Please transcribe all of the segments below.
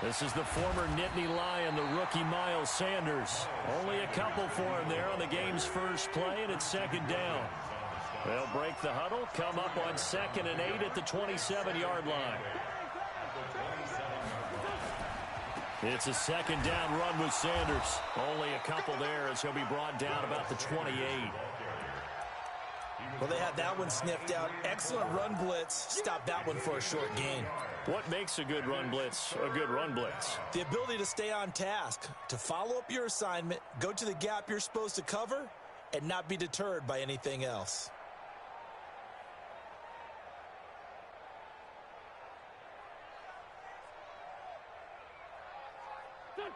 This is the former Nittany Lion, the rookie Miles Sanders. Only a couple for him there on the game's first play, and it's second down. They'll break the huddle, come up on 2nd and 8 at the 27-yard line. It's a second down run with Sanders. Only a couple there as he'll be brought down about the 28. Well, they had that one sniffed out. Excellent run blitz. Stop that one for a short gain. What makes a good run blitz a good run blitz? The ability to stay on task, to follow up your assignment, go to the gap you're supposed to cover, and not be deterred by anything else.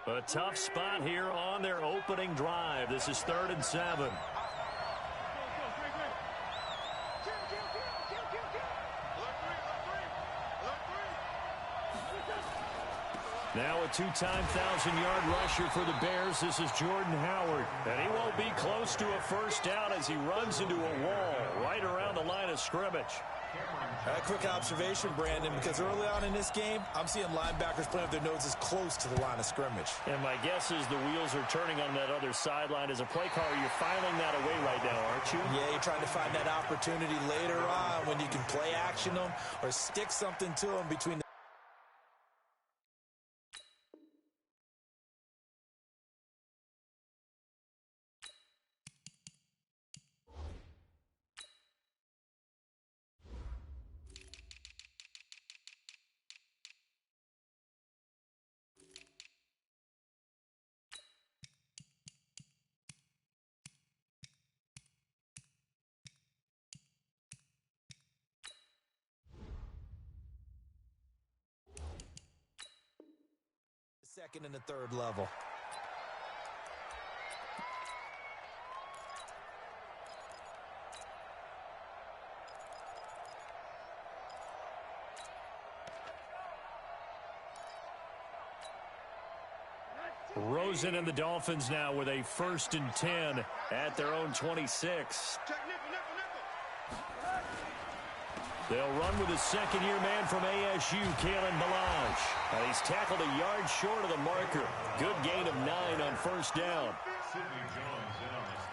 A tough spot here on their opening drive. This is 3rd and 7. Now a two-time 1,000-yard rusher for the Bears. This is Jordan Howard. And he won't be close to a first down as he runs into a wall right around the line of scrimmage. A quick observation, Brandon, because early on in this game, I'm seeing linebackers playing with their noses close to the line of scrimmage. And my guess is the wheels are turning on that other sideline. As a play caller, you're filing that away right now, aren't you? Yeah, you're trying to find that opportunity later on when you can play action them or stick something to them between the second and the third level. Rosen and the Dolphins now with a 1st and 10 at their own 26. They'll run with a second-year man from ASU, Kalen Ballage. And he's tackled a yard short of the marker. Good gain of 9 on first down.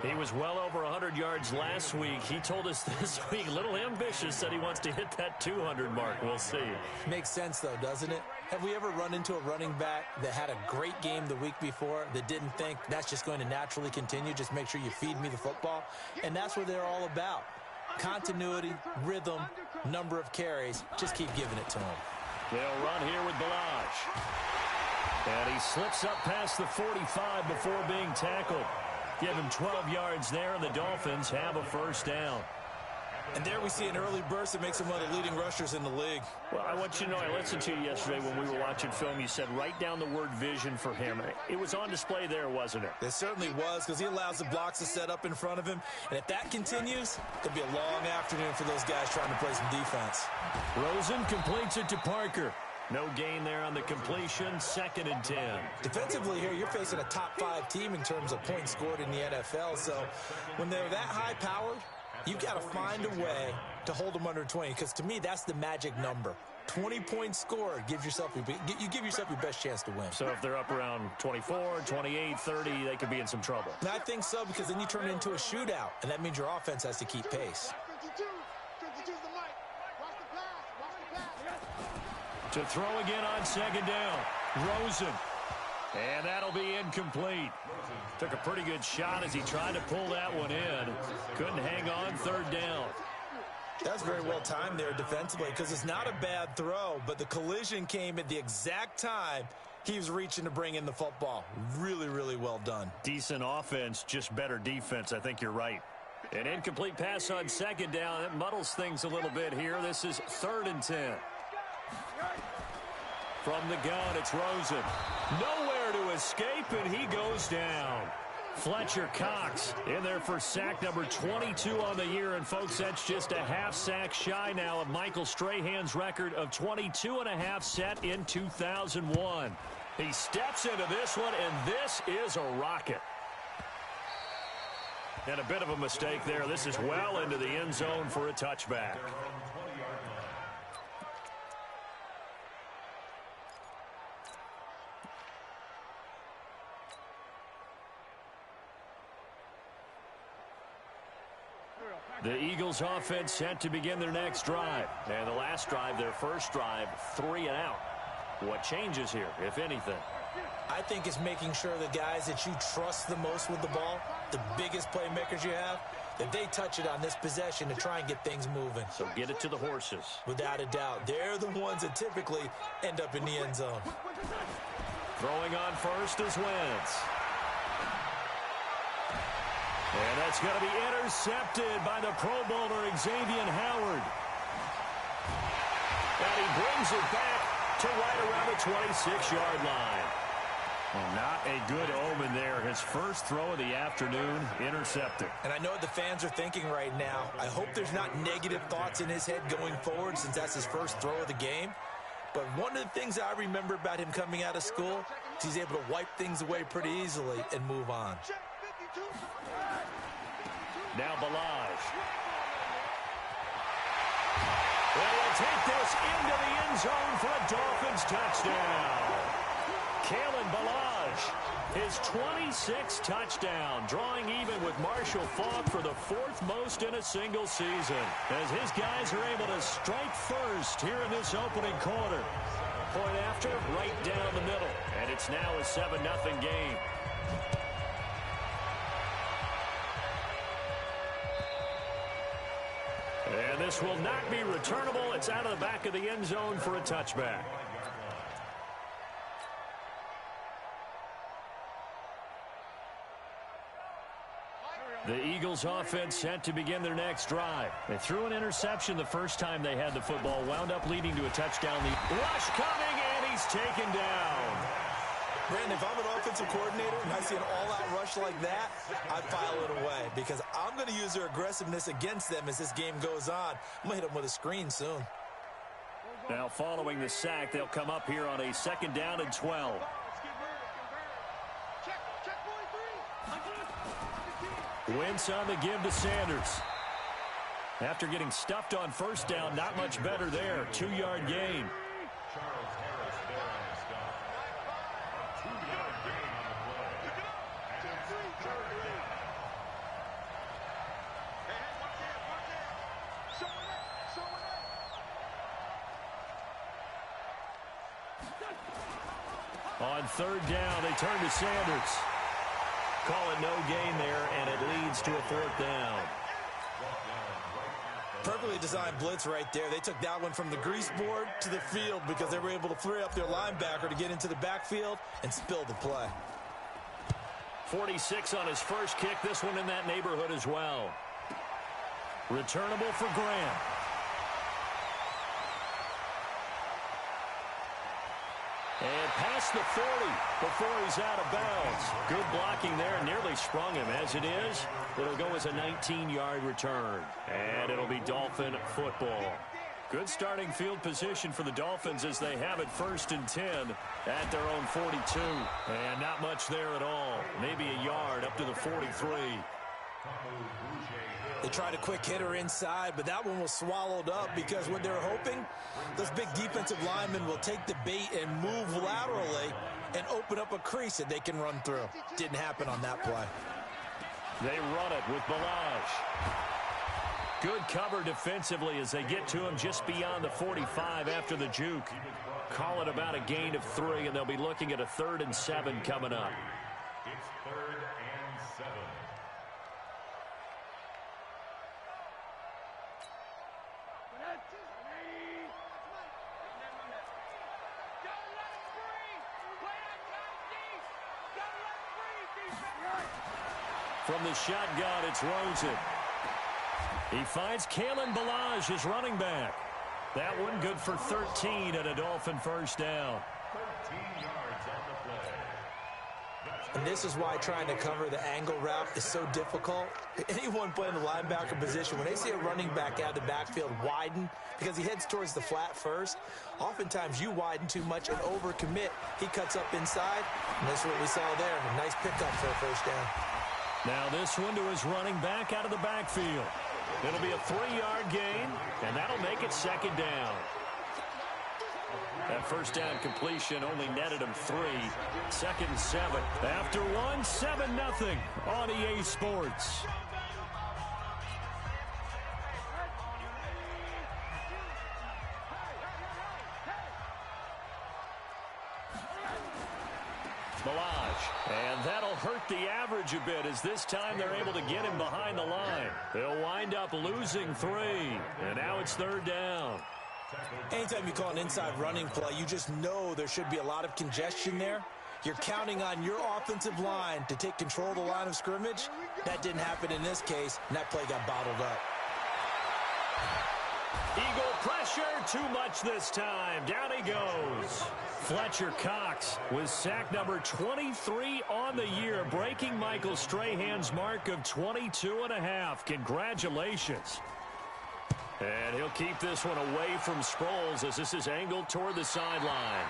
He was well over 100 yards last week. He told us this week, a little ambitious, said he wants to hit that 200 mark. We'll see. Makes sense, though, doesn't it? Have we ever run into a running back that had a great game the week before that didn't think that's just going to naturally continue? Just make sure you feed me the football. And that's what they're all about. Continuity, rhythm, number of carries. Just keep giving it to him. They'll run here with Ballage. And he slips up past the 45 before being tackled. Give him 12 yards there, and the Dolphins have a first down. And there we see an early burst that makes him one of the leading rushers in the league. Well, I want you to know, I listened to you yesterday when we were watching film. You said write down the word vision for him. It was on display there, wasn't it? It certainly was, because he allows the blocks to set up in front of him. And if that continues, it could be a long afternoon for those guys trying to play some defense. Rosen completes it to Parker. No gain there on the completion, 2nd and 10. Defensively here, you're facing a top 5 team in terms of points scored in the NFL. So when they're that high-powered, you've got to find a way to hold them under 20, because to me, that's the magic number. 20 points scored gives yourself you give yourself your best chance to win. So if they're up around 24, 28, 30, they could be in some trouble. And I think so, because then you turn it into a shootout, and that means your offense has to keep pace. To throw again on 2nd down. Rosen. And that'll be incomplete. Took a pretty good shot as he tried to pull that one in. Couldn't hang on, 3rd down. That's very well timed there defensively, because it's not a bad throw, but the collision came at the exact time he was reaching to bring in the football. Really, really well done. Decent offense, just better defense. I think you're right. An incomplete pass on 2nd down. That muddles things a little bit here. This is 3rd and 10. From the gun, it's Rosen. Nowhere to escape, and he goes down. Fletcher Cox in there for sack number 22 on the year. And, folks, that's just a half sack shy now of Michael Strahan's record of 22 and a half set in 2001. He steps into this one, and this is a rocket. And a bit of a mistake there. This is well into the end zone for a touchback. The Eagles offense set to begin their next drive. And the last drive, their first drive, 3 and out. What changes here, if anything? I think it's making sure the guys that you trust the most with the ball, the biggest playmakers you have, that they touch it on this possession to try and get things moving. So get it to the horses. Without a doubt. They're the ones that typically end up in the end zone. Throwing on first is Wentz. And that's going to be intercepted by the Pro Bowler Xavier Howard. And he brings it back to right around the 26-yard line. Well, not a good omen there. His first throw of the afternoon, intercepted. And I know what the fans are thinking right now. I hope there's not negative thoughts in his head going forward since that's his first throw of the game. But one of the things I remember about him coming out of school is he's able to wipe things away pretty easily and move on. Now Balaj. Well, he'll take this into the end zone for a Dolphins touchdown. Kalen Balaj, his 26th touchdown, drawing even with Marshall Faulk for the 4th most in a single season, as his guys are able to strike first here in this opening quarter. Point after, right down the middle, and it's now a 7-0 game. And this will not be returnable. It's out of the back of the end zone for a touchback. The Eagles offense set to begin their next drive. They threw an interception the first time they had the football, wound up leading to a touchdown. The rush coming, and he's taken down. Brandon, if I'm an offensive coordinator and I see an all-out rush like that, I file it away because I'm going to use their aggressiveness against them as this game goes on. I'm going to hit them with a screen soon. Now following the sack, they'll come up here on a 2nd down and 12. Wentz on the give to Sanders. After getting stuffed on first down, not much better there. 2-yard gain. On 3rd down, they turn to Sanders. Call it no gain there, and it leads to a 4th down. Perfectly designed blitz right there. They took that one from the grease board to the field because they were able to free up their linebacker to get into the backfield and spill the play. 46 on his first kick. This one in that neighborhood as well. Returnable for Graham. And past the 40 before he's out of bounds. Good blocking there. Nearly sprung him. As it is, it'll go as a 19-yard return. And it'll be Dolphin football. Good starting field position for the Dolphins as they have it 1st and 10 at their own 42. And not much there at all. Maybe a yard up to the 43. They tried a quick hitter inside, but that one was swallowed up because what they're hoping, those big defensive linemen will take the bait and move laterally and open up a crease that they can run through. Didn't happen on that play. They run it with Balaj. Good cover defensively as they get to him just beyond the 45 after the juke. Call it about a gain of 3, and they'll be looking at a 3rd and 7 coming up. It's 3rd and 7. From the shotgun, it's Rosen. He finds Kalen Balaj, his running back. That one good for 13 and a Dolphin 1st down. 13 yards on the play. And this is why trying to cover the angle route is so difficult. Anyone playing the linebacker position, when they see a running back out of the backfield widen because he heads towards the flat first, oftentimes you widen too much and overcommit. He cuts up inside, and that's what we saw there. A nice pickup for a 1st down. Now this one to his running back out of the backfield. It'll be a 3-yard gain, and that'll make it 2nd down. That 1st down completion only netted him 3. 2nd and 7. After one, 7-0 on EA Sports. And that'll hurt the average a bit as this time they're able to get him behind the line. They'll wind up losing 3. And now it's 3rd down. Anytime you call an inside running play, you just know there should be a lot of congestion there. You're counting on your offensive line to take control of the line of scrimmage. That didn't happen in this case, and that play got bottled up. Eagle pressure, too much this time. Down he goes. Fletcher Cox with sack number 23 on the year, breaking Michael Strahan's mark of 22.5. Congratulations. And he'll keep this one away from Sproles as this is angled toward the sideline.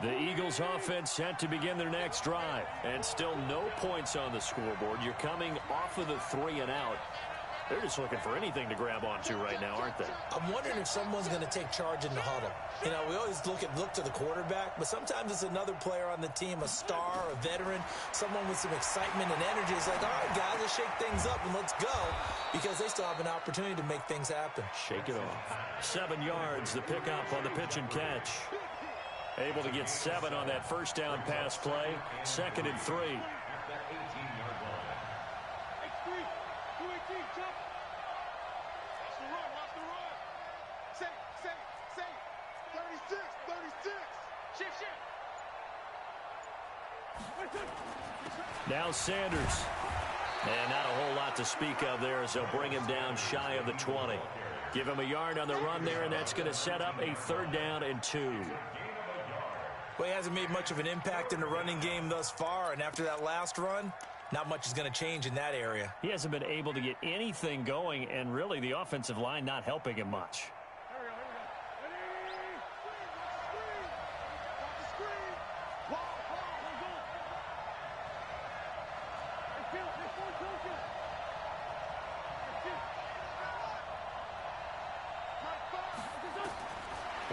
The Eagles offense set to begin their next drive. And still no points on the scoreboard. You're coming off of the 3 and out. They're just looking for anything to grab onto right now, aren't they? I'm wondering if someone's going to take charge in the huddle. You know, we always look to the quarterback, but sometimes it's another player on the team, a star, a veteran, someone with some excitement and energy. It's like, all right, guys, let's shake things up and let's go, because they still have an opportunity to make things happen. Shake it off. 7 yards, the pickup on the pitch and catch. Able to get 7 on that first down pass play. 2nd and 3. Now Sanders. And not a whole lot to speak of there as they'll bring him down shy of the 20. Give him a yard on the run there, and that's going to set up a 3rd down and 2. Well, he hasn't made much of an impact in the running game thus far, and after that last run, not much is going to change in that area. He hasn't been able to get anything going, and really the offensive line not helping him much.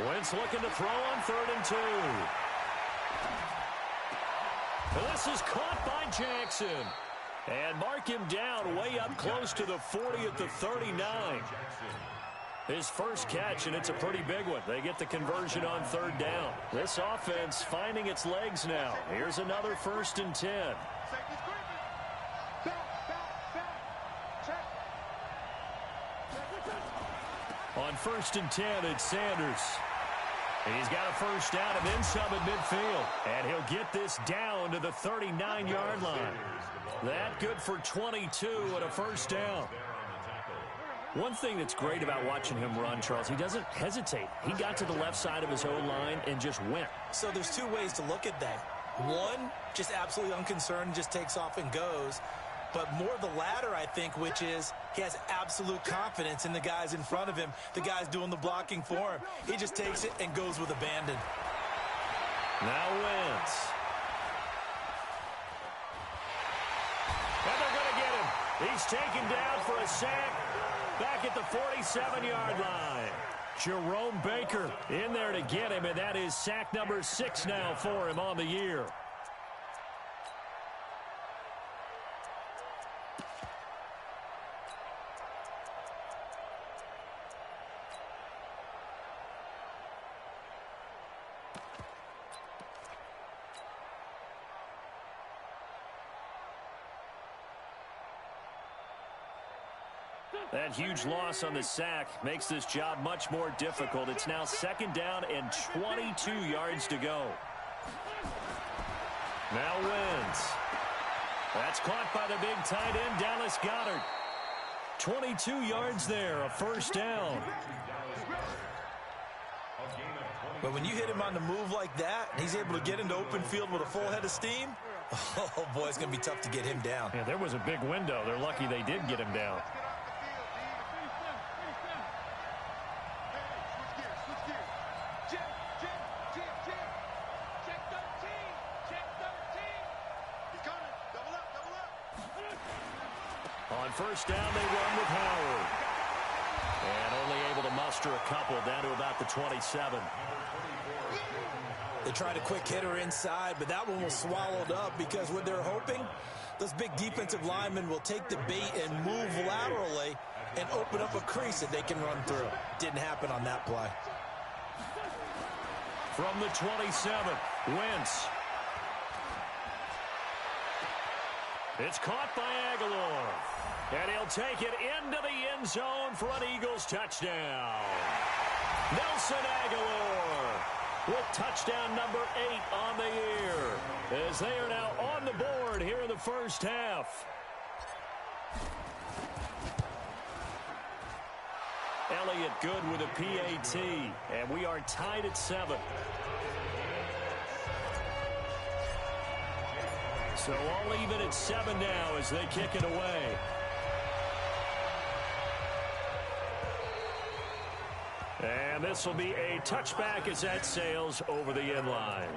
Wentz looking to throw on 3rd and 2. This is caught by Jackson. And mark him down way up close to the 40 at the 39. His first catch, and it's a pretty big one. They get the conversion on 3rd down. This offense finding its legs now. Here's another 1st and 10. On 1st and 10, it's Sanders. He's got a first down and then some at midfield. And he'll get this down to the 39-yard line. That good for 22 and a first down. One thing that's great about watching him run, Charles, he doesn't hesitate. He got to the left side of his own line and just went. So there's 2 ways to look at that. One, just absolutely unconcerned, just takes off and goes. But more the latter, I think, which is he has absolute confidence in the guys in front of him, the guys doing the blocking for him. He just takes it and goes with abandon. Now Wentz. And they're going to get him. He's taken down for a sack back at the 47-yard line. Jerome Baker in there to get him, and that is sack number 6 now for him on the year. That huge loss on the sack makes this job much more difficult. It's now 2nd down and 22 yards to go. Now Wentz. That's caught by the big tight end, Dallas Goedert. 22 yards there, a first down. But when you hit him on the move like that, and he's able to get into open field with a full head of steam, oh boy, it's going to be tough to get him down. Yeah, there was a big window. They're lucky they did get him down. On first down, they run with Howard. And only able to muster a couple down to about the 27. They tried a quick hitter inside, but that one was swallowed up because what they're hoping, those big defensive linemen will take the bait and move laterally and open up a crease that they can run through. Didn't happen on that play. From the 27, Wentz. It's caught by Aguilar. And he'll take it into the end zone for an Eagles touchdown. Nelson Aguilar with touchdown number 8 on the year, as they are now on the board here in the first half. Elliott good with a PAT, and we are tied at 7. So all even at 7 now as they kick it away. And this will be a touchback as that sails over the end line.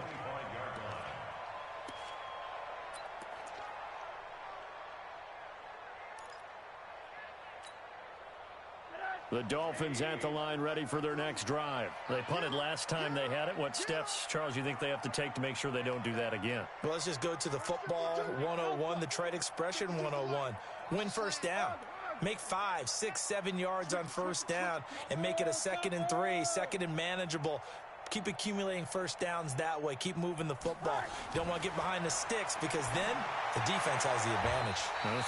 The Dolphins at the line ready for their next drive. They punted last time they had it. What steps, Charles, you think they have to take to make sure they don't do that again? Well, let's just go to the football 101, the trade expression 101. Win first down. Make 5, 6, 7 yards on first down and make it a 2nd and 3, 2nd and manageable. Keep accumulating first downs that way. Keep moving the football. You don't want to get behind the sticks because then the defense has the advantage.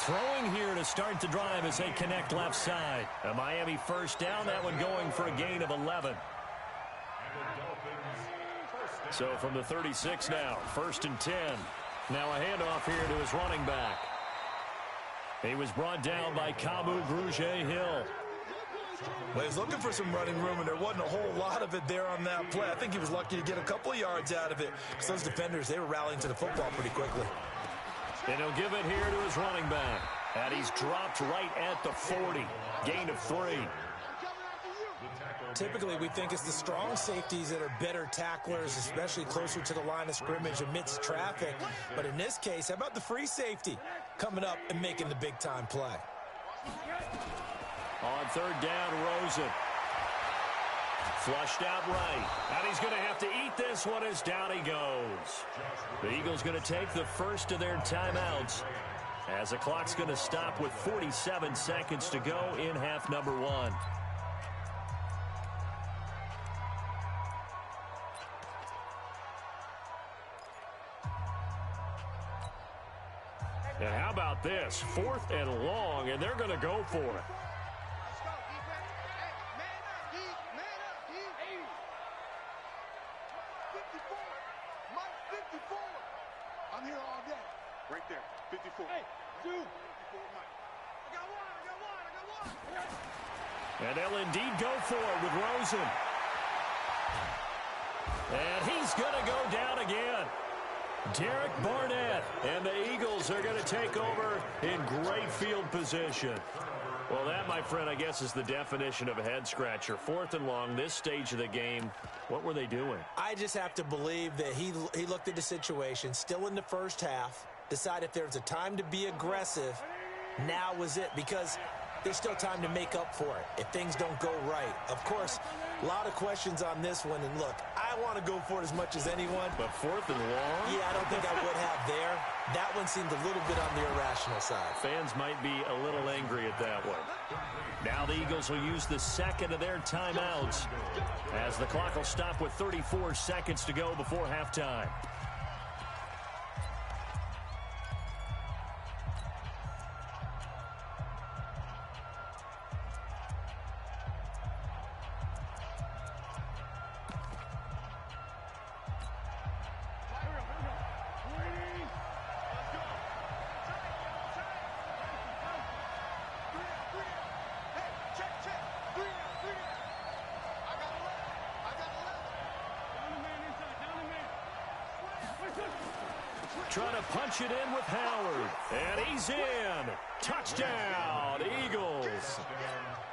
Throwing here to start the drive as they connect left side. A Miami first down, that one going for a gain of 11. So from the 36 now, 1st and 10. Now a handoff here to his running back. He was brought down by Kamu Grugier-Hill. Well, he was looking for some running room, and there wasn't a whole lot of it there on that play. I think he was lucky to get a couple of yards out of it because those defenders, they were rallying to the football pretty quickly. And he'll give it here to his running back. And he's dropped right at the 40. Gain of 3. Typically, we think it's the strong safeties that are better tacklers, especially closer to the line of scrimmage amidst traffic. But in this case, how about the free safety coming up and making the big-time play? On 3rd down, Rosen. Flushed out right. And he's going to have to eat this one as down he goes. The Eagles going to take the first of their timeouts as the clock's going to stop with 47 seconds to go in half number 1. And how about this? 4th and long, and they're going to go for it. I'm here all day. Right there, 54. Hey, dude. 54, I got one. And they'll indeed go for it with Rosen. And he's going to go down again. Derek Barnett, and the Eagles are going to take over in great field position. Well, that, my friend, I guess is the definition of a head-scratcher. 4th and long, this stage of the game, what were they doing? I just have to believe that he looked at the situation, still in the first half, decided if there's a time to be aggressive, now was it, because there's still time to make up for it if things don't go right. Of course, a lot of questions on this one, and look, I want to go for it as much as anyone. But 4th and long? Yeah, I don't think I would have there. That one seemed a little bit on the irrational side. Fans might be a little angry at that one. Now the Eagles will use the second of their timeouts as the clock will stop with 34 seconds to go before halftime. Trying to punch it in with Howard. And he's in. Touchdown, Eagles.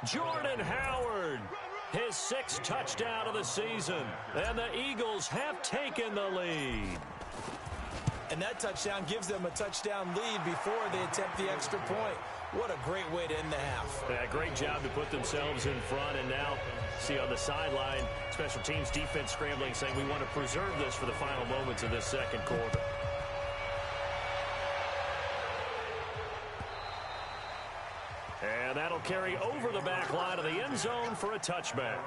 Jordan Howard, his 6th touchdown of the season. And the Eagles have taken the lead. And that touchdown gives them a touchdown lead before they attempt the extra point. What a great way to end the half. Yeah, great job to put themselves in front. And now, see on the sideline, special teams defense scrambling, saying we want to preserve this for the final moments of this second quarter. And that'll carry over the back line of the end zone for a touchback.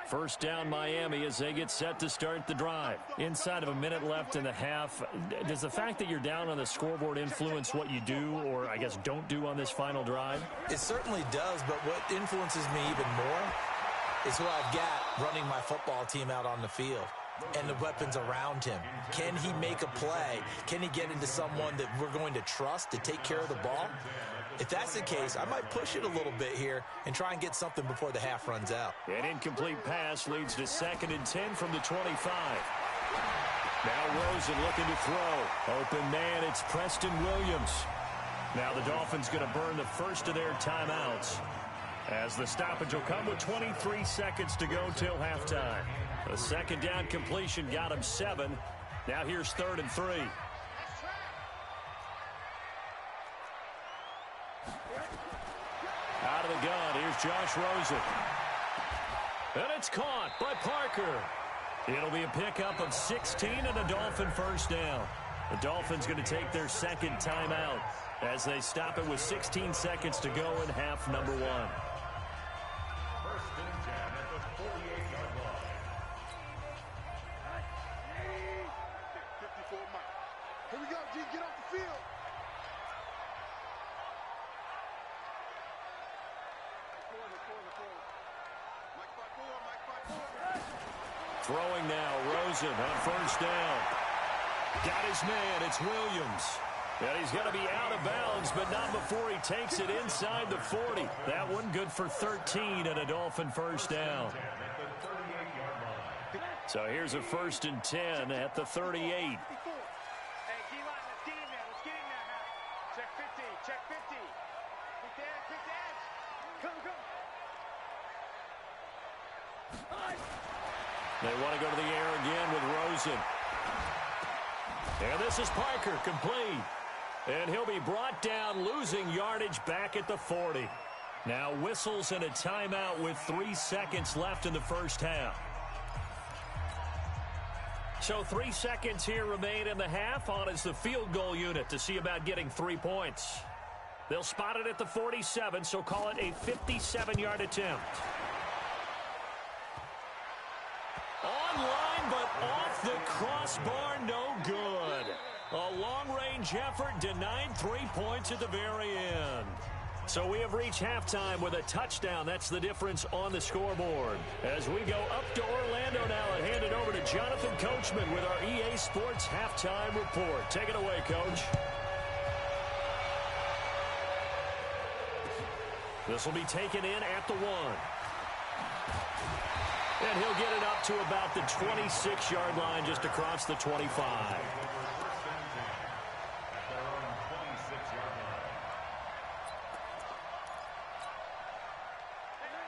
First down Miami as they get set to start the drive. Inside of a minute left in the half, does the fact that you're down on the scoreboard influence what you do or, I guess, don't do on this final drive? It certainly does, but what influences me even more is who I've got running my football team out on the field and the weapons around him. Can he make a play? Can he get into someone that we're going to trust to take care of the ball? If that's the case, I might push it a little bit here and try and get something before the half runs out. An incomplete pass leads to 2nd and 10 from the 25. Now Rosen looking to throw. Open man, it's Preston Williams. Now the Dolphins going to burn the first of their timeouts, as the stoppage will come with 23 seconds to go till halftime. The second down completion got him 7. Now here's 3rd and 3. Out of the gun, here's Josh Rosen. And it's caught by Parker. It'll be a pickup of 16 and a Dolphin first down. The Dolphins going to take their second timeout as they stop it with 16 seconds to go in half number 1. First and 10 at the 48-yard line. 54 Mike. Here we go, G. Get off the field. Throwing now, Rosen on first down. Got his man, it's Williams. And he's going to be out of bounds, but not before he takes it inside the 40. That one good for 13 and a Dolphin first down. So here's a 1st and 10 at the 38. Hey, D-line, let's get in there. Let's get in there. Check 50. Check 50. Quick dash, quick dash. Come. They want to go to the air again with Rosen. And this is Parker, complete. And he'll be brought down, losing yardage back at the 40. Now whistles and a timeout with 3 seconds left in the first half. So 3 seconds here remain in the half. On is the field goal unit to see about getting 3 points. They'll spot it at the 47, so call it a 57-yard attempt. Online, but off the crossbar, no good. A long-range effort denied 3 points at the very end. So we have reached halftime with a touchdown. That's the difference on the scoreboard. As we go up to Orlando now and hand it over to Jonathan Coachman with our EA Sports Halftime Report. Take it away, Coach. This will be taken in at the 1. And he'll get it up to about the 26-yard line, just across the 25.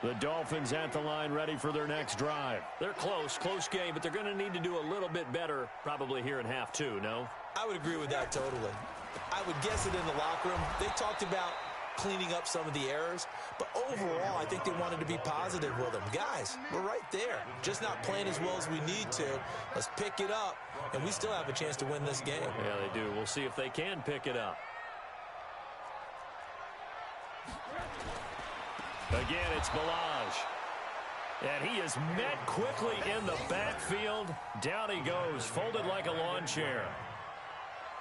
The Dolphins at the line, ready for their next drive. They're close game, but they're going to need to do a little bit better probably here in half 2, no? I would agree with that totally. I would guess it in the locker room. They talked about cleaning up some of the errors, but overall I think they wanted to be positive with them. Guys, we're right there, just not playing as well as we need to. Let's pick it up, and we still have a chance to win this game. Yeah, they do. We'll see if they can pick it up. Again, it's Balaj. And he is met quickly in the backfield. Down he goes, folded like a lawn chair.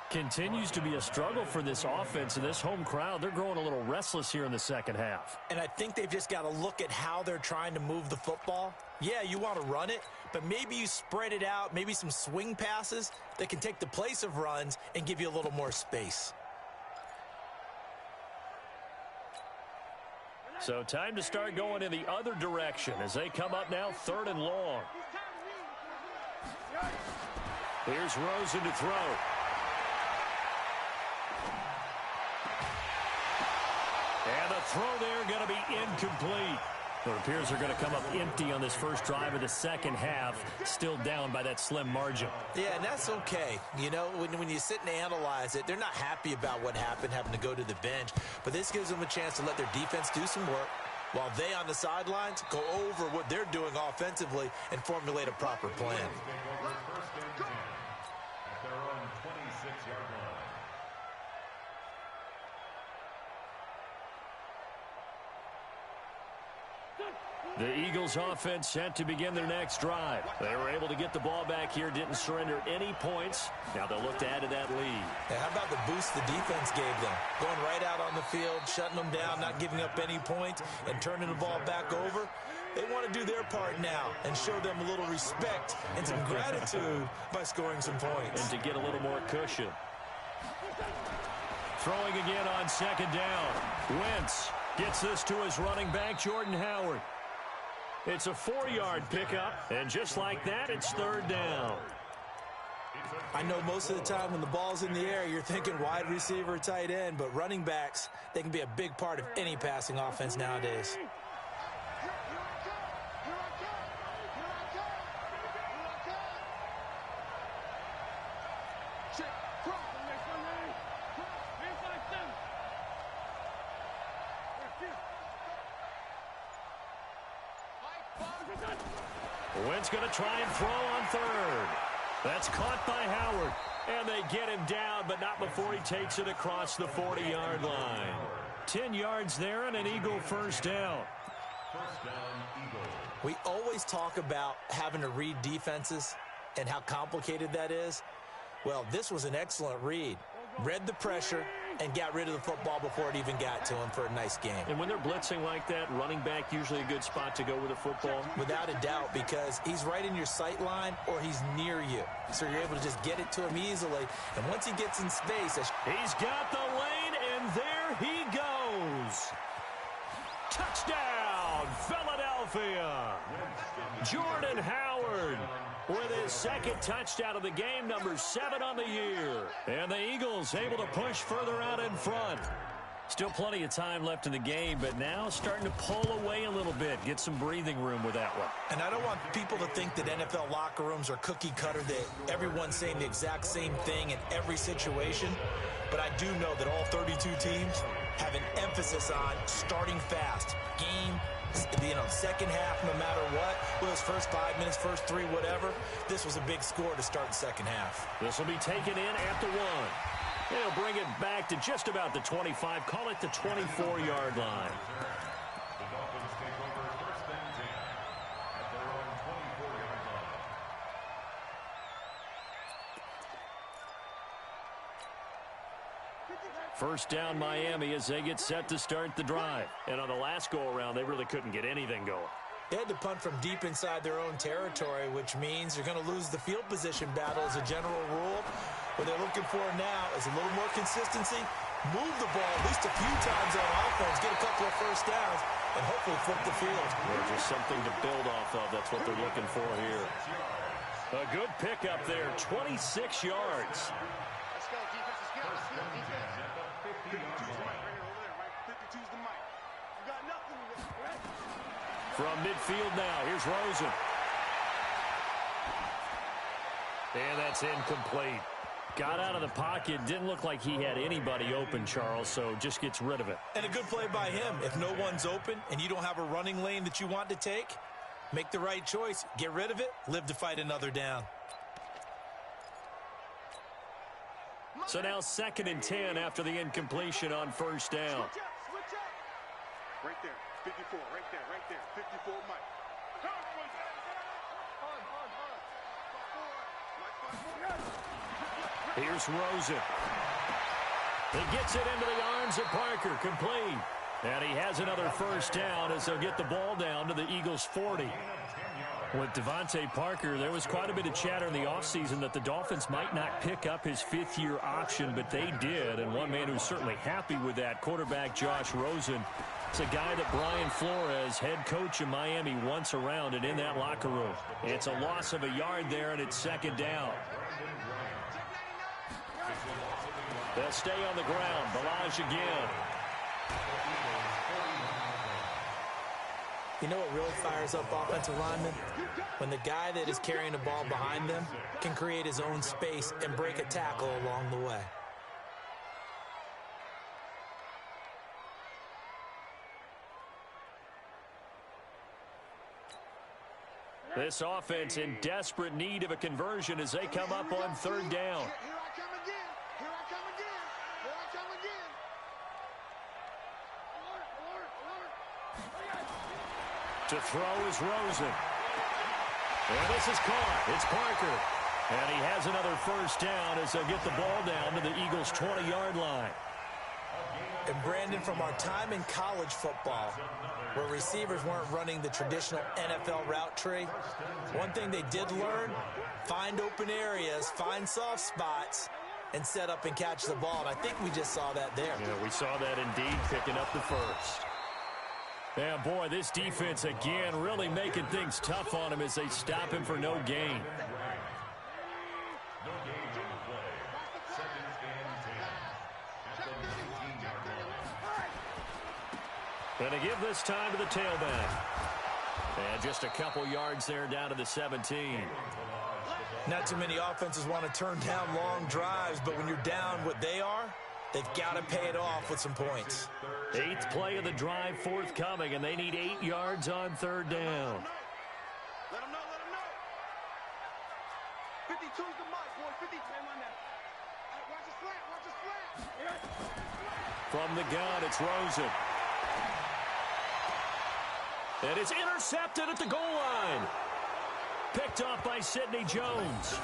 Continues to be a struggle for this offense and this home crowd. They're growing a little restless here in the second half. And I think they've just got to look at how they're trying to move the football. Yeah, you want to run it, but maybe you spread it out, maybe some swing passes that can take the place of runs and give you a little more space. So time to start going in the other direction as they come up now, 3rd and long. Here's Rosen to throw. And the throw there going to be incomplete. It appears they're going to come up empty on this first drive of the second half, still down by that slim margin. Yeah, and that's okay. You know, when you sit and analyze it, they're not happy about what happened, having to go to the bench. But this gives them a chance to let their defense do some work while they on the sidelines go over what they're doing offensively and formulate a proper plan. At their own 26-yard line. The Eagles offense set to begin their next drive. They were able to get the ball back here, didn't surrender any points. Now they'll look to add to that lead. And how about the boost the defense gave them? Going right out on the field, shutting them down, not giving up any points, and turning the ball back over. They want to do their part now and show them a little respect and some gratitude by scoring some points. And to get a little more cushion. Throwing again on second down. Wentz gets this to his running back, Jordan Howard. It's a 4-yard pickup, and just like that, it's third down. I know most of the time when the ball's in the air, you're thinking wide receiver, tight end, but running backs, they can be a big part of any passing offense nowadays. Wentz going to try and throw on third. That's caught by Howard. And they get him down, but not before he takes it across the 40-yard line. 10 yards there and an Eagle first down. First down, Eagles. We always talk about having to read defenses and how complicated that is. Well, this was an excellent read. Read the pressure and got rid of the football before it even got to him for a nice game. And when they're blitzing like that, running back usually a good spot to go with the football? Without a doubt, because he's right in your sight line or he's near you. So you're able to just get it to him easily. And once he gets in space... He's got the lane, and there he goes. Touchdown, Philadelphia. Jordan Howard with his second touchdown of the game, number 7 on the year. And the Eagles able to push further out in front. Still plenty of time left in the game, but now starting to pull away a little bit, get some breathing room with that one. And I don't want people to think that NFL locker rooms are cookie cutter, that everyone's saying the exact same thing in every situation. But I do know that all 32 teams have an emphasis on starting fast. Game, second half, no matter what. Those first 5 minutes, first 3, whatever. This was a big score to start the second half. This will be taken in at the 1. They'll bring it back to just about the 25. Call it the 24-yard line. The Dolphins take over first and 10 at their own 24-yard line. First down Miami as they get set to start the drive. And on the last go-around, they really couldn't get anything going. They had to punt from deep inside their own territory, which means you're going to lose the field position battle as a general rule. What they're looking for now is a little more consistency, move the ball at least a few times on offense, get a couple of first downs, and hopefully flip the field. There's just something to build off of. That's what they're looking for here. A good pickup there, 26 yards. Let's go, defense. Let's go. Let's go, defense. 52's the mic. Right here, over there, right? 52's the mic. You got nothing. Right? From midfield now, here's Rosen. And that's incomplete. Got out of the pocket. Didn't look like he had anybody open, Charles, so just gets rid of it. And a good play by him. If no one's open and you don't have a running lane that you want to take, make the right choice. Get rid of it. Live to fight another down. So now 2nd and 10 after the incompletion on first down. Switch up. Right there. 54. Right there. 54 Mike. Here's Rosen. He gets it into the arms of Parker, complete. And he has another first down as they'll get the ball down to the Eagles' 40. With Devontae Parker, there was quite a bit of chatter in the offseason that the Dolphins might not pick up his 5th-year option, but they did. And one man who's certainly happy with that, quarterback Josh Rosen. It's a guy that Brian Flores, head coach of Miami, wants around and in that locker room. It's a loss of a yard there, and it's 2nd down. They'll stay on the ground. Balaj again. You know what really fires up offensive linemen? When the guy that is carrying the ball behind them can create his own space and break a tackle along the way. This offense in desperate need of a conversion as they come up on third down. Here I come again. Here I come again. Here I come again. Alert, alert, alert. To throw is Rosen. And this is caught. It's Parker. And he has another first down as they'll get the ball down to the Eagles' 20-yard line. And Brandon, from our time in college football, where receivers weren't running the traditional NFL route tree, one thing they did learn, find open areas, find soft spots, and set up and catch the ball. And I think we just saw that there. Yeah, we saw that indeed, picking up the first. Yeah, boy, this defense again really making things tough on him as they stop him for no gain. No gain on the play. Second and 10. At the 19-yard line. And to give this time to the tailback. And just a couple yards there down to the 17. Not too many offenses want to turn down long drives, but when you're down what they are, they've got to pay it off with some points. 8th play of the drive forthcoming, and they need 8 yards on third down. Let him know, let him know. 52's the mark, boy. 50. Hey, watch his flat, watch his flat. From the gun, it's Rosen. And it's intercepted at the goal line. Picked off by Sidney Jones.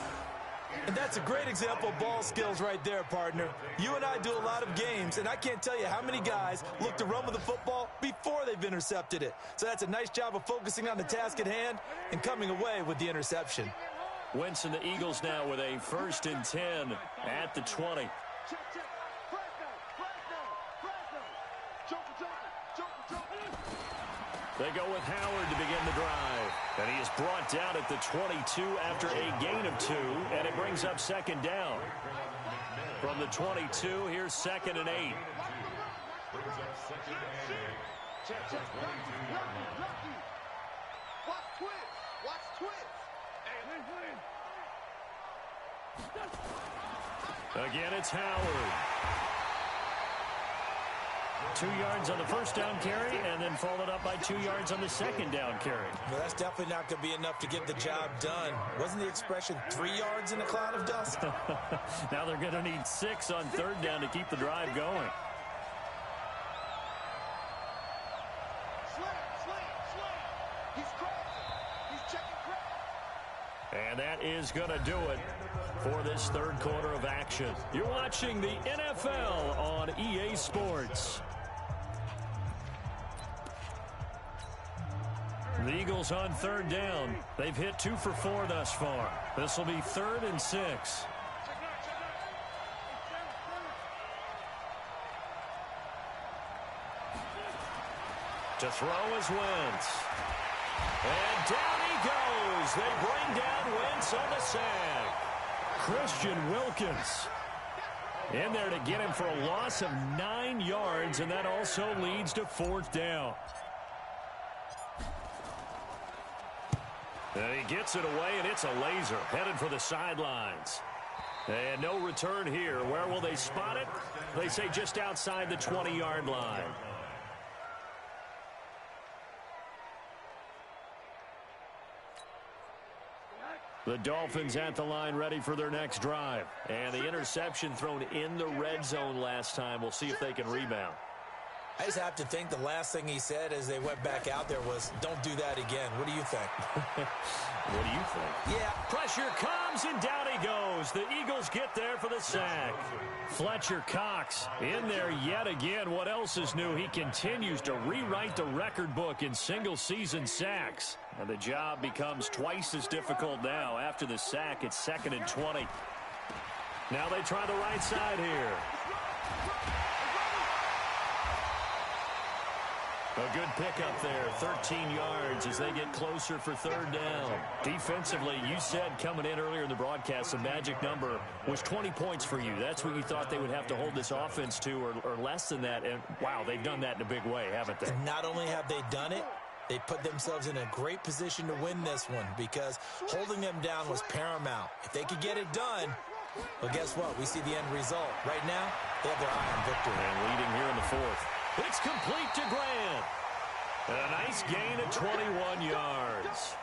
And that's a great example of ball skills right there, partner. You and I do a lot of games, and I can't tell you how many guys look to run with the football before they've intercepted it. So that's a nice job of focusing on the task at hand and coming away with the interception. Wentz and the Eagles now with a 1st and 10 at the 20. Check. Joker. They go with Howard to begin the drive. And he is brought down at the 22 after a gain of 2. And it brings up second down. From the 22, here's 2nd and 8. Brings up second and 8. Check. Lucky. Watch twist. Again, it's Howard. 2 yards on the first down carry, and then followed up by 2 yards on the second down carry. Well, that's definitely not going to be enough to get the job done. Wasn't the expression 3 yards in a cloud of dust? Now they're going to need 6 on third down to keep the drive going. Slam. He's crossing. He's checking crack. And that is going to do it for this third quarter of action. You're watching the NFL on EA Sports. The Eagles on third down. They've hit 2 for 4 thus far. This will be 3rd and 6. To throw is Wentz. And down he goes. They bring down Wentz on the sack. Christian Wilkins in there to get him for a loss of 9 yards, and that also leads to 4th down. And he gets it away, and it's a laser headed for the sidelines. And no return here. Where will they spot it? They say just outside the 20-yard line. The Dolphins at the line ready for their next drive. And the interception thrown in the red zone last time. We'll see if they can rebound. I just have to think the last thing he said as they went back out there was, don't do that again. What do you think? What do you think? Yeah. Pressure comes, and down he goes. The Eagles get there for the sack. Fletcher Cox in there yet again. What else is new? He continues to rewrite the record book in single-season sacks. And the job becomes twice as difficult now. After the sack, it's 2nd and 20. Now they try the right side here. A good pickup there, 13 yards as they get closer for third down. Defensively, you said coming in earlier in the broadcast, the magic number was 20 points for you. That's what you thought they would have to hold this offense to, or less than that. And, wow, they've done that in a big way, haven't they? And not only have they done it, they put themselves in a great position to win this one because holding them down was paramount. If they could get it done, well, guess what? We see the end result. Right now, they have their eye on victory. And leading here in the fourth. It's complete to Grant. A nice gain of 21 yards.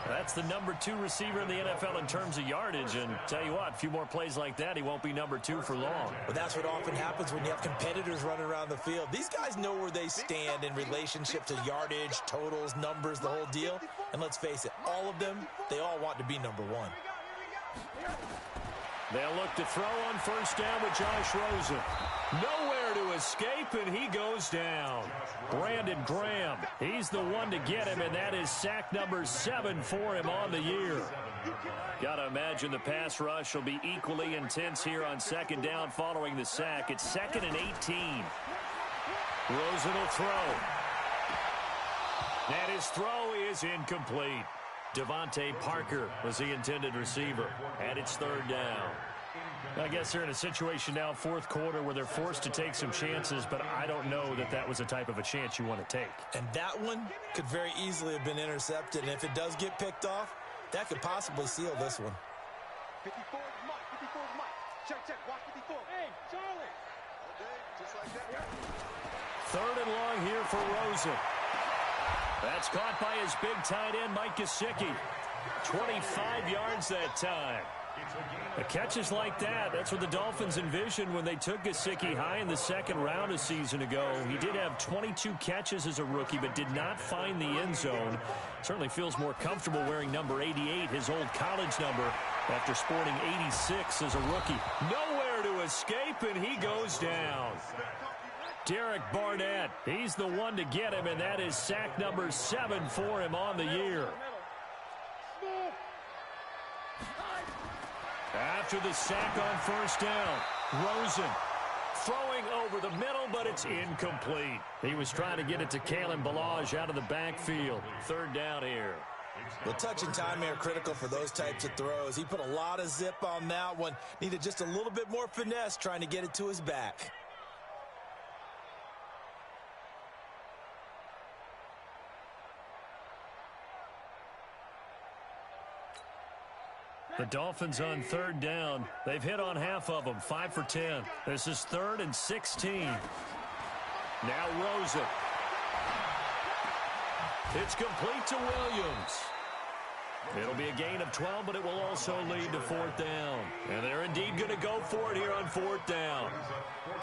That's the number 2 receiver in the NFL in terms of yardage. And tell you what, a few more plays like that, he won't be number 2 for long. But that's what often happens when you have competitors running around the field. These guys know where they stand in relationship to yardage, totals, numbers, the whole deal. And let's face it, all of them, they all want to be number 1. They'll look to throw on first down with Josh Rosen. Nowhere to escape, and he goes down. Brandon Graham, he's the one to get him, and that is sack number 7 for him on the year. Got to imagine the pass rush will be equally intense here on second down following the sack. It's 2nd and 18. Rosen will throw. And his throw is incomplete. Devontae Parker was the intended receiver, and it's third down. I guess they're in a situation now, fourth quarter, where they're forced to take some chances, but I don't know that that was the type of a chance you want to take. And that one could very easily have been intercepted, and if it does get picked off, that could possibly seal this one. 54 is Mike. 54 is Mike. Check. Watch 54. Hey, Charlie. Okay, just like that. Third and long here for Rosen. That's caught by his big tight end, Mike Gesicki. 25 yards that time. The catches like that, that's what the Dolphins envisioned when they took Gesicki high in the second round a season ago. He did have 22 catches as a rookie, but did not find the end zone. Certainly feels more comfortable wearing number 88, his old college number, after sporting 86 as a rookie. Nowhere to escape, and he goes down. Derek Barnett, he's the one to get him, and that is sack number 7 for him on the year. After the sack on first down, Rosen throwing over the middle, but it's incomplete. He was trying to get it to Kalen Ballage out of the backfield. Third down here. The touch and time are critical for those types of throws. He put a lot of zip on that one. Needed just a little bit more finesse trying to get it to his back. The Dolphins on third down. They've hit on half of them, 5 for 10. This is 3rd and 16. Now Rosen. It's complete to Williams. It'll be a gain of 12, but it will also lead to 4th down. And they're indeed going to go for it here on 4th down.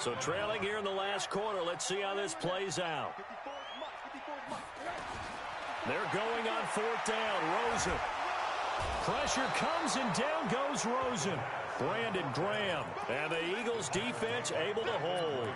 So trailing here in the last quarter. Let's see how this plays out. They're going on 4th down. Rosen. Pressure comes, and down goes Rosen. Brandon Graham. And the Eagles defense able to hold.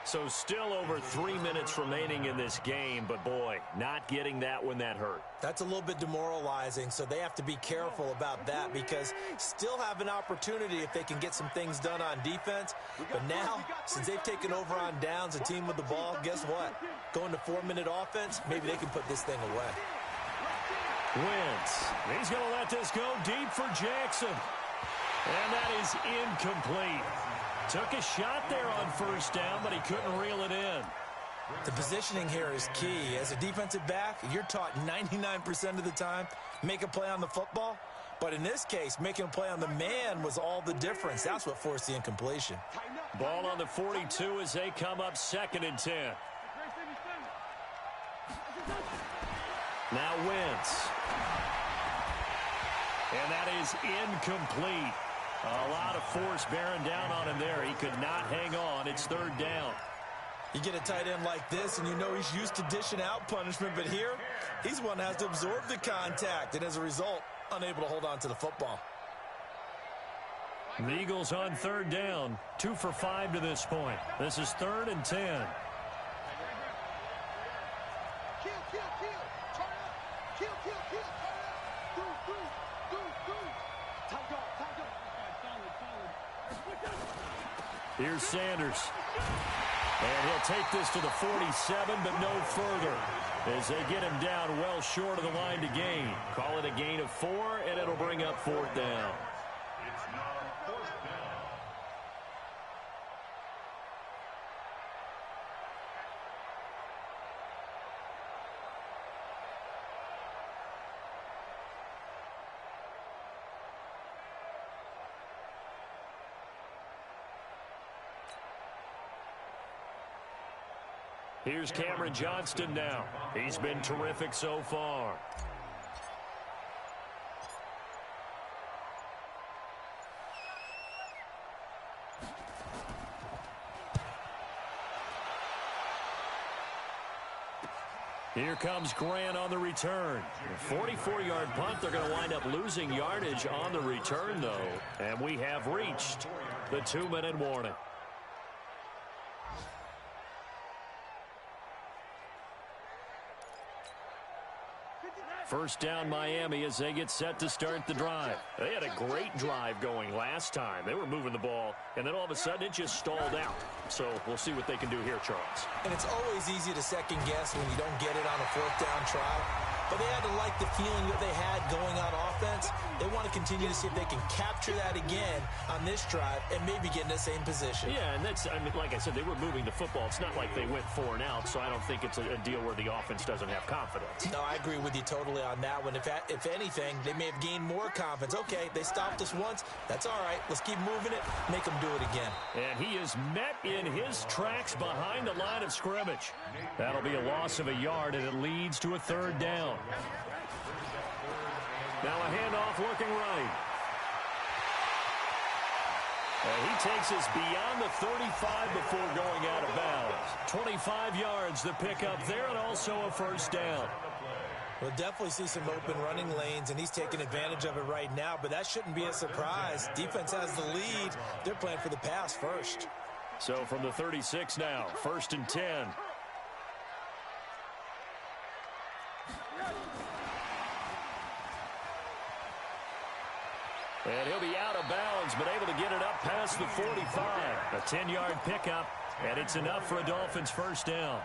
So still over 3 minutes remaining in this game, but boy, not getting that when that hurt. That's a little bit demoralizing, so they have to be careful about that because still have an opportunity if they can get some things done on defense. But now, since they've taken over on downs, a team with the ball, guess what? Going to 4-minute offense, maybe they can put this thing away. Wentz. He's going to let this go deep for Jackson. And that is incomplete. Took a shot there on first down, but he couldn't reel it in. The positioning here is key. As a defensive back, you're taught 99% of the time, make a play on the football. But in this case, making a play on the man was all the difference. That's what forced the incompletion. Ball on the 42 as they come up 2nd and 10. Now Wentz. And that is incomplete. A lot of force bearing down on him there. He could not hang on. It's 3rd down. You get a tight end like this, and you know he's used to dishing out punishment. But here, he's one that has to absorb the contact. And as a result, unable to hold on to the football. The Eagles on 3rd down. 2 for 5 to this point. This is 3rd and 10. Here's Sanders. And he'll take this to the 47, but no further, as they get him down well short of the line to gain. Call it a gain of 4, and it'll bring up 4th down. It's now 4th down. Here's Cameron Johnston now. He's been terrific so far. Here comes Grant on the return. A 44-yard punt. They're going to wind up losing yardage on the return, though. And we have reached the 2-minute warning. First down Miami as they get set to start the drive. They had a great drive going last time. They were moving the ball, and then all of a sudden it just stalled out. So we'll see what they can do here, Charles. And it's always easy to second guess when you don't get it on a 4th down try. But they had to like the feeling that they had going on offense. They want to continue to see if they can capture that again on this drive and maybe get in the same position. Yeah, and that's, I mean, like I said, they were moving the football. It's not like they went 4 and out, so I don't think it's a deal where the offense doesn't have confidence. No, I agree with you totally on that one. If anything, they may have gained more confidence. Okay, they stopped us once. That's all right. Let's keep moving it. Make them do it again. And he is met in his tracks behind the line of scrimmage. That'll be a loss of a yard, and it leads to a 3rd down. Now a handoff looking right. And he takes us beyond the 35 before going out of bounds. 25 yards the pickup there, and also a 1st down. We'll definitely see some open running lanes, and he's taking advantage of it right now, but that shouldn't be a surprise. Defense has the lead. They're playing for the pass first. So from the 36 now, 1st and 10. And he'll be out of bounds, but able to get it up past the 45. A 10-yard pickup, and it's enough for a Dolphins 1st down.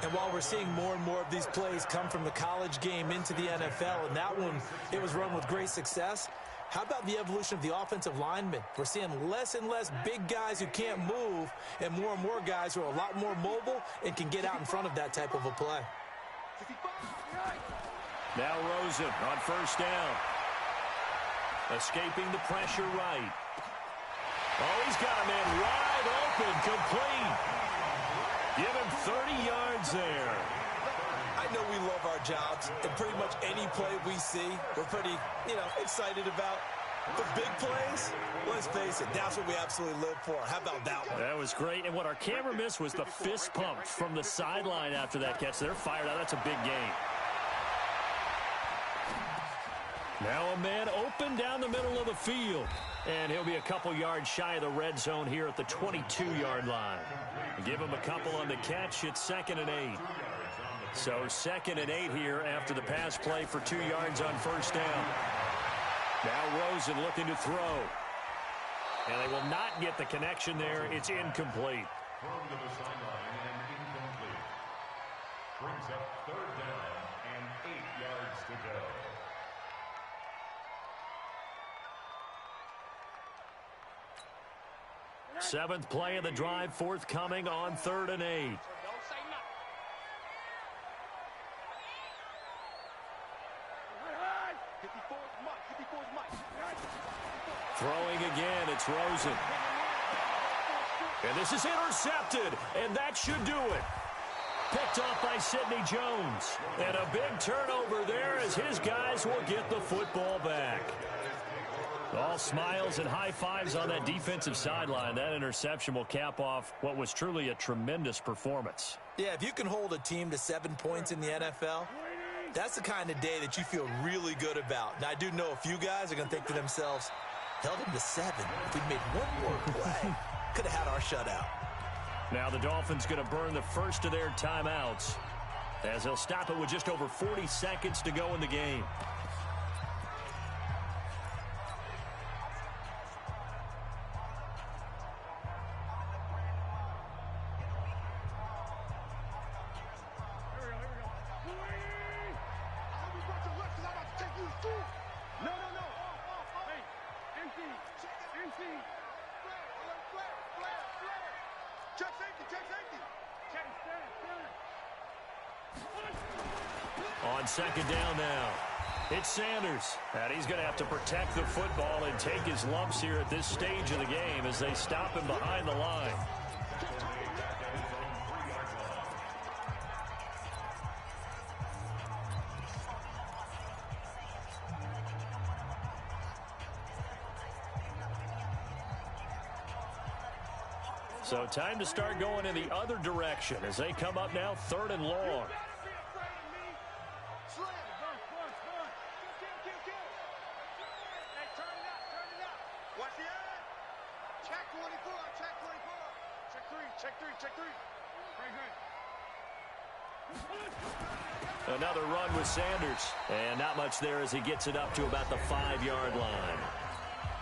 And while we're seeing more and more of these plays come from the college game into the NFL, and that one, it was run with great success, how about the evolution of the offensive linemen? We're seeing less and less big guys who can't move and more guys who are a lot more mobile and can get out in front of that type of a play. Now Rosen on 1st down. Escaping the pressure right. Oh, he's got a man wide open, complete. Give him 30 yards there. I know we love our jobs, and pretty much any play we see, we're pretty, excited about. The big plays, let's face it, that's what we absolutely live for. How about that one? That was great, and what our camera missed was the fist pump from the sideline after that catch. They're fired out. That's a big gain. Now a man open down the middle of the field. And he'll be a couple yards shy of the red zone here at the 22-yard line. Give him a couple on the catch. It's 2nd and 8. So 2nd and 8 here after the pass play for 2 yards on 1st down. Now Rosen looking to throw. And they will not get the connection there. It's incomplete. Thrown to the sideline and incomplete. Brings up 3rd down and 8 yards to go. Seventh play of the drive forthcoming on 3rd and 8. Throwing again, it's Rosen. And this is intercepted, and that should do it. Picked off by Sidney Jones. And a big turnover there as his guys will get the football back. All smiles and high fives on that defensive sideline. That interception will cap off what was truly a tremendous performance. Yeah, if you can hold a team to 7 points in the NFL, that's the kind of day that you feel really good about. Now, I do know a few guys are going to think to themselves, held them to 7. If we'd made one more play, could have had our shutout. Now the Dolphins going to burn the first of their timeouts as they'll stop it with just over 40 seconds to go in the game. No. Hey, empty. Flare. Check safety. Check, stand. On second down now, it's Sanders. And he's going to have to protect the football and take his lumps here at this stage of the game as they stop him behind the line. So time to start going in the other direction as they come up now 3rd and long. Check three. Another run with Sanders. And not much there as he gets it up to about the 5-yard line.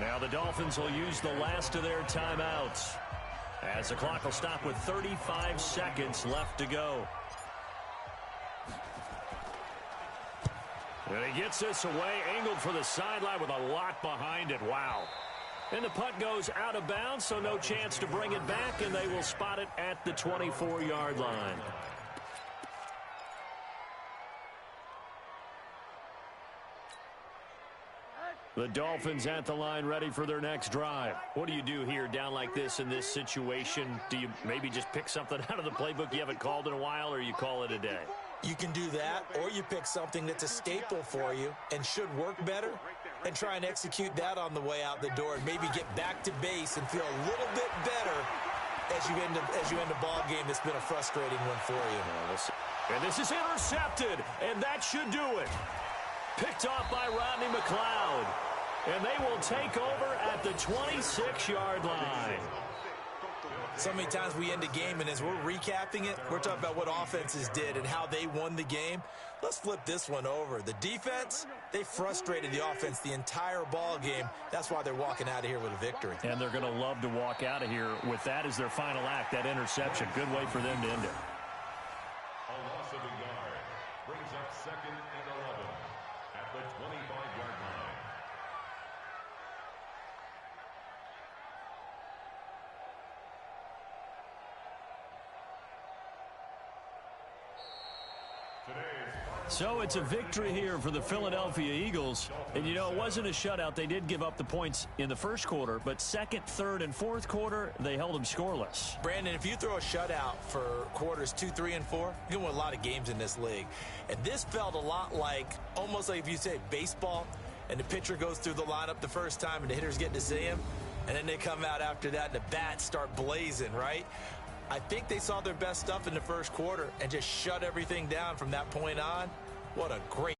Now the Dolphins will use the last of their timeouts, as the clock will stop with 35 seconds left to go. And he gets this away, angled for the sideline with a lot behind it. Wow. And the punt goes out of bounds, so no chance to bring it back, and they will spot it at the 24-yard line. The Dolphins at the line, ready for their next drive. What do you do here down like this in this situation? Do you maybe just pick something out of the playbook you haven't called in a while, or you call it a day? You can do that, or you pick something that's a staple for you and should work better and try and execute that on the way out the door and maybe get back to base and feel a little bit better as you end a ball game that's been a frustrating one for you. And this is intercepted, and that should do it. Picked off by Rodney McLeod. And they will take over at the 26-yard line. So many times we end a game, and as we're recapping it, we're talking about what offenses did and how they won the game. Let's flip this one over. The defense, they frustrated the offense the entire ball game. That's why they're walking out of here with a victory. And they're going to love to walk out of here with that as their final act, that interception. Good way for them to end it. A loss of a yard brings up 2nd and 11 at the 25-yard line. So it's a victory here for the Philadelphia Eagles. And, you know, it wasn't a shutout. They did give up the points in the first quarter, but second, third, and fourth quarter, they held them scoreless. Brandon, if you throw a shutout for quarters 2, 3, and 4, you can win a lot of games in this league. And this felt a lot like, almost like if you say baseball, and the pitcher goes through the lineup the first time and the hitters get to see him, and then they come out after that and the bats start blazing, right? I think they saw their best stuff in the first quarter and just shut everything down from that point on. What a great